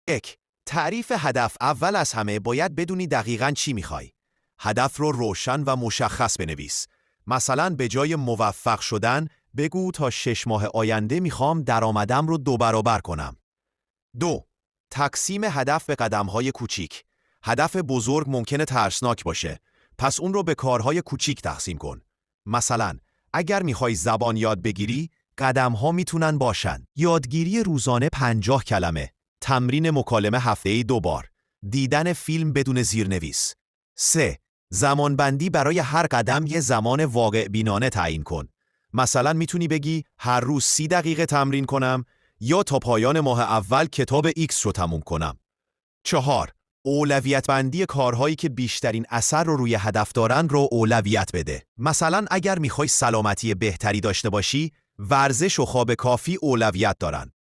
یک. تعریف هدف. اول از همه باید بدونی دقیقاً چی میخوای. هدف رو روشن و مشخص بنویس. مثلا به جای موفق شدن بگو تا 6 ماه آینده میخوام درآمدم رو 2 برابر کنم. 2. تقسیم هدف به قدم‌های کوچیک. هدف بزرگ ممکنه ترسناک باشه. پس اون رو به کارهای کوچیک تقسیم کن. مثلا اگر میخوای زبان یاد بگیری، قدم‌ها میتونن باشن: یادگیری روزانه 50 کلمه، تمرین مکالمه هفته‌ای 2 بار، دیدن فیلم بدون زیرنویس. 3. زمانبندی. برای هر قدم یه زمان واقع بینانه تعیین کن. مثلا میتونی بگی هر روز 30 دقیقه تمرین کنم یا تا پایان ماه اول کتاب X رو تموم کنم. 4. اولویت بندی. کارهایی که بیشترین اثر رو روی هدف دارن رو اولویت بده. مثلا اگر میخوای سلامتی بهتری داشته باشی، ورزش و خواب کافی اولویت دارن.